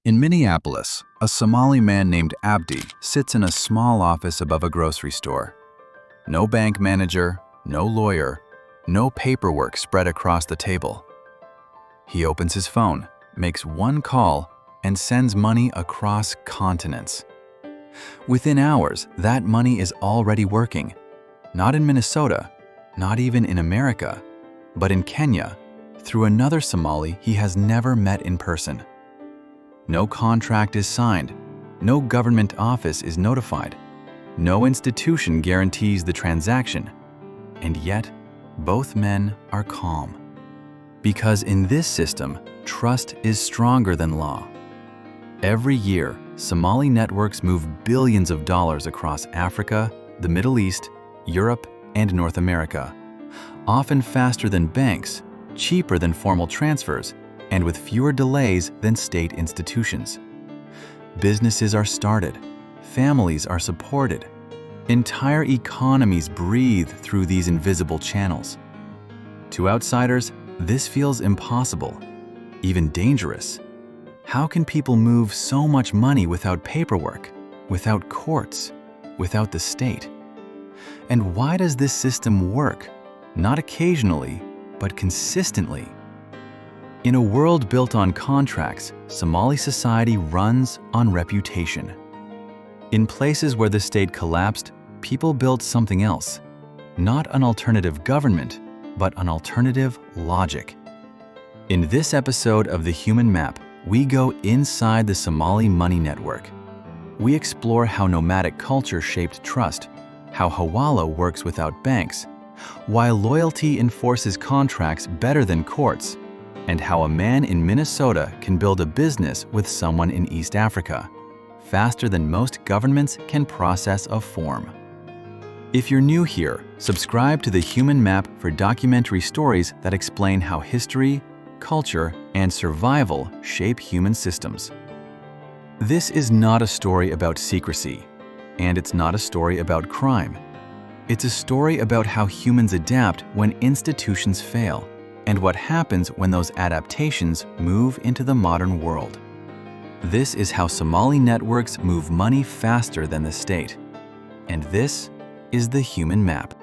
In Minneapolis, a Somali man named Abdi sits in a small office above a grocery store. No bank manager, no lawyer, no paperwork spread across the table. He opens his phone, makes one call, and sends money across continents. Within hours, that money is already working. Not in Minnesota, not even in America, but in Kenya, through another Somali he has never met in person. No contract is signed, no government office is notified, no institution guarantees the transaction, and yet both men are calm. Because in this system, trust is stronger than law. Every year, Somali networks move billions of dollars across Africa, the Middle East, Europe, and North America, often faster than banks, cheaper than formal transfers, and with fewer delays than state institutions. Businesses are started, families are supported, entire economies breathe through these invisible channels. To outsiders, this feels impossible, even dangerous. How can people move so much money without paperwork, without courts, without the state? And why does this system work, not occasionally, but consistently? In a world built on contracts, Somali society runs on reputation. In places where the state collapsed, people built something else. Not an alternative government, but an alternative logic. In this episode of The Human Map, we go inside the Somali money network. We explore how nomadic culture shaped trust, how hawala works without banks, why loyalty enforces contracts better than courts, and how a man in Minnesota can build a business with someone in East Africa, faster than most governments can process a form. If you're new here, subscribe to The Human Map for documentary stories that explain how history, culture, and survival shape human systems. This is not a story about secrecy, and it's not a story about crime. It's a story about how humans adapt when institutions fail, and what happens when those adaptations move into the modern world. This is how Somali networks move money faster than the state. And this is The Human Map.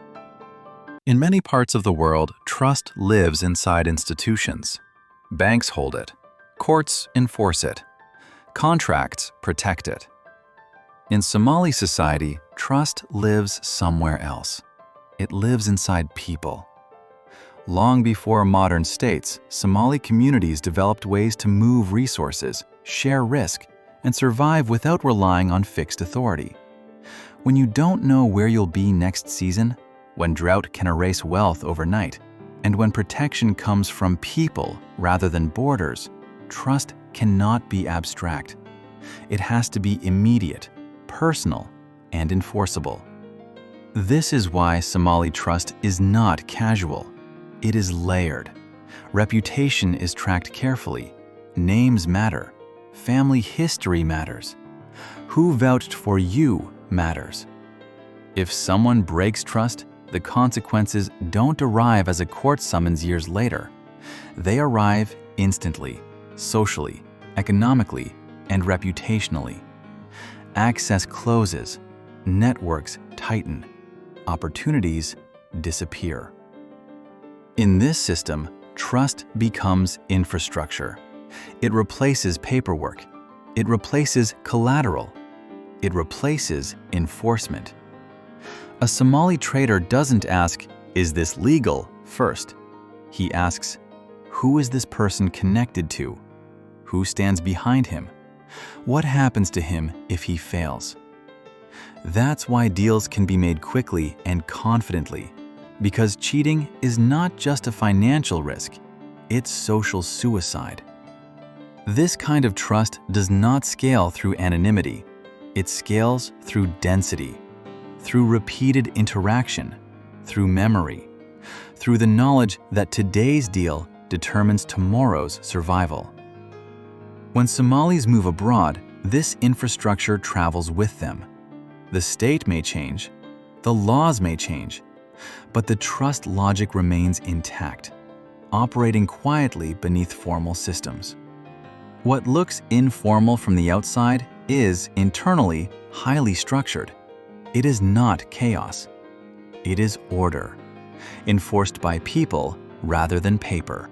In many parts of the world, trust lives inside institutions. Banks hold it. Courts enforce it. Contracts protect it. In Somali society, trust lives somewhere else. It lives inside people. Long before modern states, Somali communities developed ways to move resources, share risk, and survive without relying on fixed authority. When you don't know where you'll be next season, when drought can erase wealth overnight, and when protection comes from people rather than borders, trust cannot be abstract. It has to be immediate, personal, and enforceable. This is why Somali trust is not casual. It is layered. Reputation is tracked carefully. Names matter. Family history matters. Who vouched for you matters. If someone breaks trust, the consequences don't arrive as a court summons years later. They arrive instantly, socially, economically, and reputationally. Access closes. Networks tighten. Opportunities disappear. In this system, trust becomes infrastructure. It replaces paperwork. It replaces collateral. It replaces enforcement. A Somali trader doesn't ask, "Is this legal?" first. He asks, "Who is this person connected to? Who stands behind him? What happens to him if he fails?" That's why deals can be made quickly and confidently. Because cheating is not just a financial risk, it's social suicide. This kind of trust does not scale through anonymity. It scales through density, through repeated interaction, through memory, through the knowledge that today's deal determines tomorrow's survival. When Somalis move abroad, this infrastructure travels with them. The state may change, the laws may change, but the trust logic remains intact, operating quietly beneath formal systems. What looks informal from the outside is, internally, highly structured. It is not chaos. It is order, enforced by people rather than paper.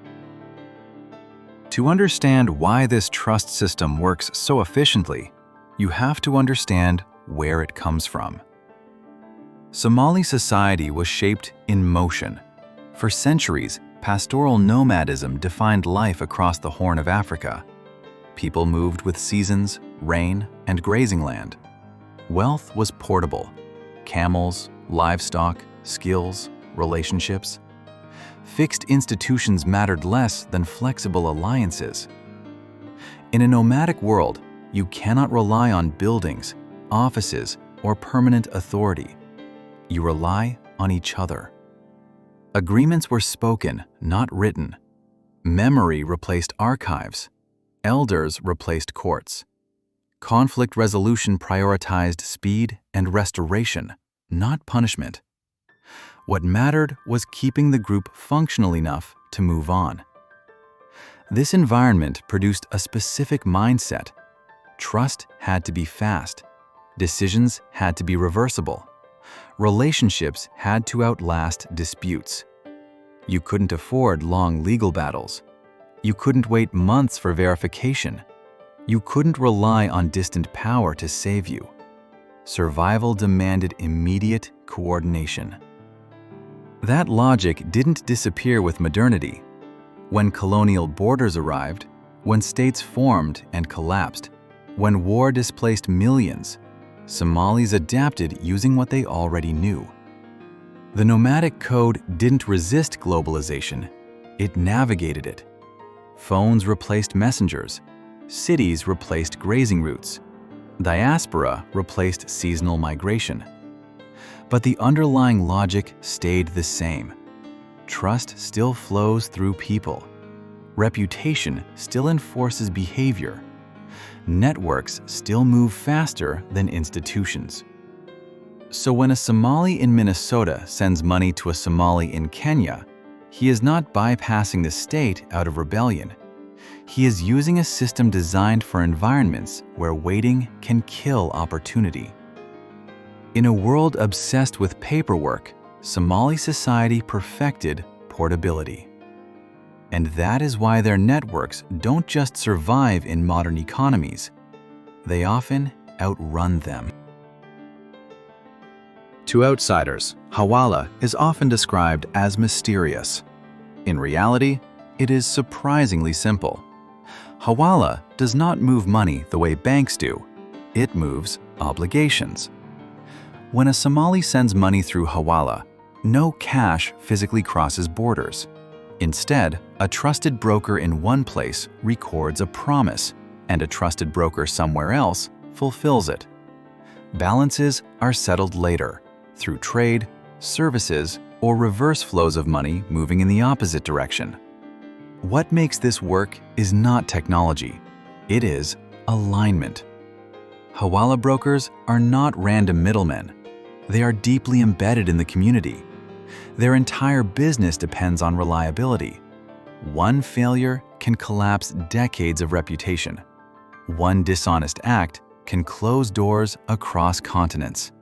To understand why this trust system works so efficiently, you have to understand where it comes from. Somali society was shaped in motion. For centuries, pastoral nomadism defined life across the Horn of Africa. People moved with seasons, rain, and grazing land. Wealth was portable: camels, livestock, skills, relationships. Fixed institutions mattered less than flexible alliances. In a nomadic world, you cannot rely on buildings, offices, or permanent authority. You rely on each other. Agreements were spoken, not written. Memory replaced archives. Elders replaced courts. Conflict resolution prioritized speed and restoration, not punishment. What mattered was keeping the group functional enough to move on. This environment produced a specific mindset. Trust had to be fast. Decisions had to be reversible. Relationships had to outlast disputes. You couldn't afford long legal battles. You couldn't wait months for verification. You couldn't rely on distant power to save you. Survival demanded immediate coordination. That logic didn't disappear with modernity. When colonial borders arrived, when states formed and collapsed, when war displaced millions, Somalis adapted using what they already knew. The nomadic code didn't resist globalization, it navigated it. Phones replaced messengers. Cities replaced grazing routes. Diaspora replaced seasonal migration. But the underlying logic stayed the same. Trust still flows through people. Reputation still enforces behavior. Networks still move faster than institutions. So when a Somali in Minnesota sends money to a Somali in Kenya, he is not bypassing the state out of rebellion. He is using a system designed for environments where waiting can kill opportunity. In a world obsessed with paperwork, Somali society perfected portability. And that is why their networks don't just survive in modern economies, they often outrun them. To outsiders, hawala is often described as mysterious. In reality, it is surprisingly simple. Hawala does not move money the way banks do. It moves obligations. When a Somali sends money through hawala, no cash physically crosses borders. Instead, a trusted broker in one place records a promise, and a trusted broker somewhere else fulfills it. Balances are settled later, through trade, services, or reverse flows of money moving in the opposite direction. What makes this work is not technology, it is alignment. Hawala brokers are not random middlemen. They are deeply embedded in the community. Their entire business depends on reliability. One failure can collapse decades of reputation. One dishonest act can close doors across continents.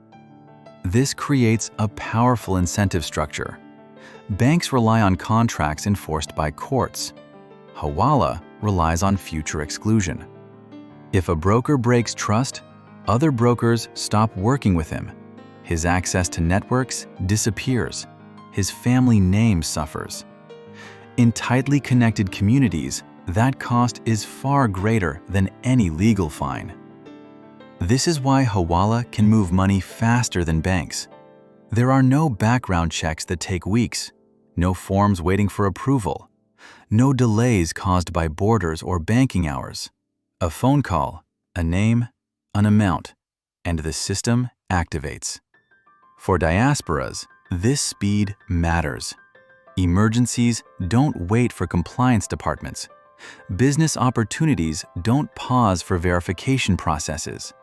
This creates a powerful incentive structure. Banks rely on contracts enforced by courts. Hawala relies on future exclusion. If a broker breaks trust, other brokers stop working with him. His access to networks disappears. His family name suffers. In tightly connected communities, that cost is far greater than any legal fine. This is why hawala can move money faster than banks. There are no background checks that take weeks, no forms waiting for approval, no delays caused by borders or banking hours. A phone call, a name, an amount, and the system activates. For diasporas, this speed matters. Emergencies don't wait for compliance departments. Business opportunities don't pause for verification processes.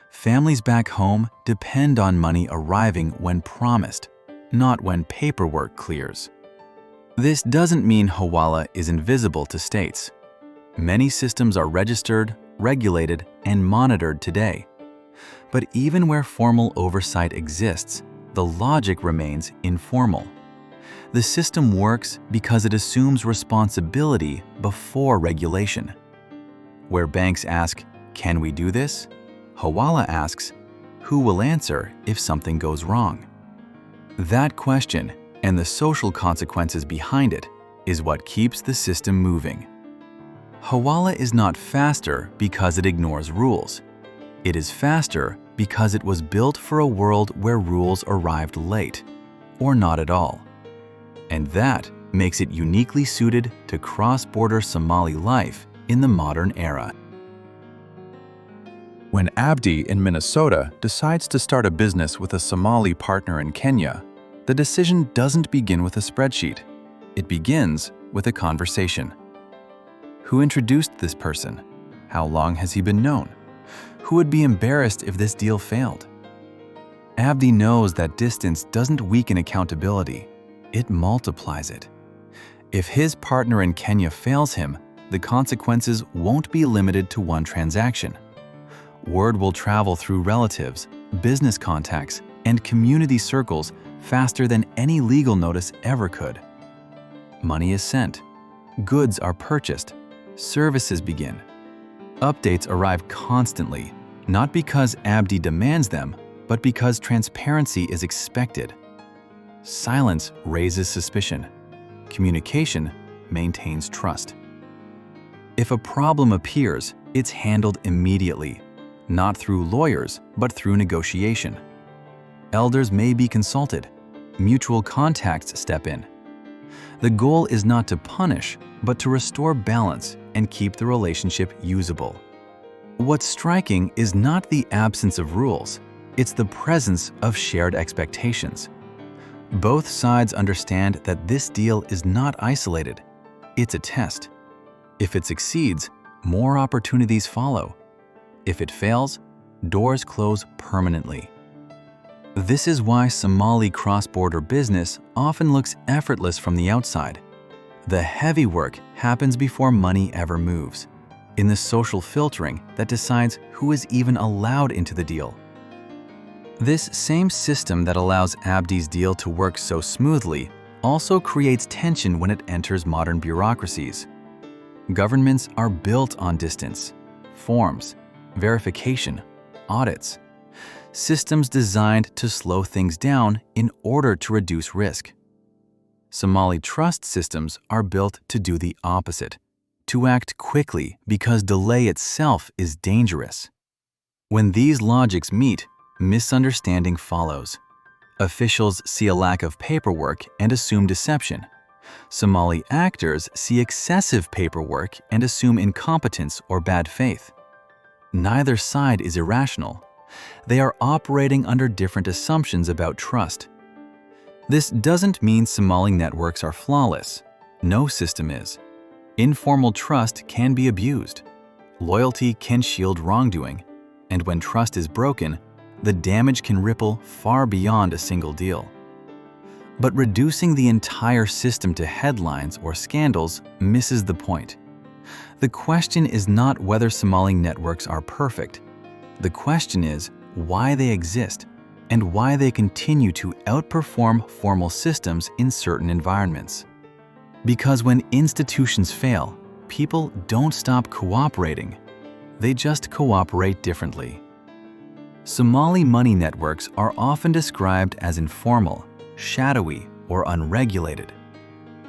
Families back home depend on money arriving when promised, not when paperwork clears. This doesn't mean hawala is invisible to states. Many systems are registered, regulated, and monitored today. But even where formal oversight exists, the logic remains informal. The system works because it assumes responsibility before regulation. Where banks ask, "Can we do this?" Hawala asks, "Who will answer if something goes wrong?" That question, and the social consequences behind it, is what keeps the system moving. Hawala is not faster because it ignores rules. It is faster because it was built for a world where rules arrived late, or not at all. And that makes it uniquely suited to cross-border Somali life in the modern era. When Abdi in Minnesota decides to start a business with a Somali partner in Kenya, the decision doesn't begin with a spreadsheet. It begins with a conversation. Who introduced this person? How long has he been known? Who would be embarrassed if this deal failed? Abdi knows that distance doesn't weaken accountability, it multiplies it. If his partner in Kenya fails him, the consequences won't be limited to one transaction. Word will travel through relatives, business contacts, and community circles faster than any legal notice ever could. Money is sent, goods are purchased, services begin. Updates arrive constantly, not because Abdi demands them, but because transparency is expected. Silence raises suspicion. Communication maintains trust. If a problem appears, it's handled immediately, not through lawyers, but through negotiation. Elders may be consulted. Mutual contacts step in. The goal is not to punish, but to restore balance and keep the relationship usable. What's striking is not the absence of rules, it's the presence of shared expectations. Both sides understand that this deal is not isolated, it's a test. If it succeeds, more opportunities follow. If it fails, doors close permanently. This is why Somali cross-border business often looks effortless from the outside. The heavy work happens before money ever moves, in the social filtering that decides who is even allowed into the deal. This same system that allows Abdi's deal to work so smoothly also creates tension when it enters modern bureaucracies. Governments are built on distance, forms, verification, audits. Systems designed to slow things down in order to reduce risk. Somali trust systems are built to do the opposite, to act quickly because delay itself is dangerous. When these logics meet, misunderstanding follows. Officials see a lack of paperwork and assume deception. Somali actors see excessive paperwork and assume incompetence or bad faith. Neither side is irrational. They are operating under different assumptions about trust. This doesn't mean Somali networks are flawless. No system is. Informal trust can be abused. Loyalty can shield wrongdoing. And when trust is broken, the damage can ripple far beyond a single deal. But reducing the entire system to headlines or scandals misses the point. The question is not whether Somali networks are perfect. The question is why they exist and why they continue to outperform formal systems in certain environments. Because when institutions fail, people don't stop cooperating. They just cooperate differently. Somali money networks are often described as informal, shadowy, or unregulated.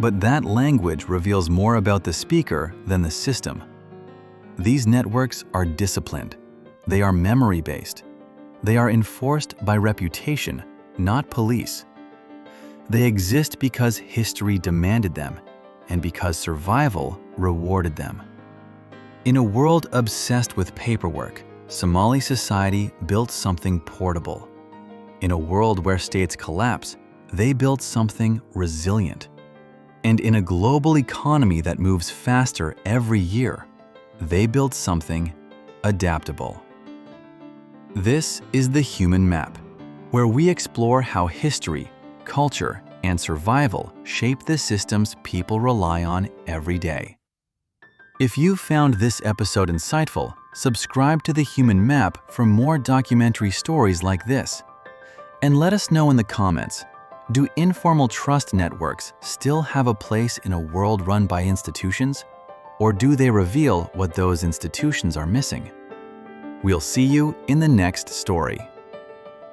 But that language reveals more about the speaker than the system. These networks are disciplined. They are memory-based. They are enforced by reputation, not police. They exist because history demanded them and because survival rewarded them. In a world obsessed with paperwork, Somali society built something portable. In a world where states collapse, they built something resilient. And in a global economy that moves faster every year, they built something adaptable. This is the Human Map, where we explore how history, culture, and survival shape the systems people rely on every day. If you found this episode insightful, subscribe to The Human Map for more documentary stories like this. And let us know in the comments, do informal trust networks still have a place in a world run by institutions? Or do they reveal what those institutions are missing? We'll see you in the next story.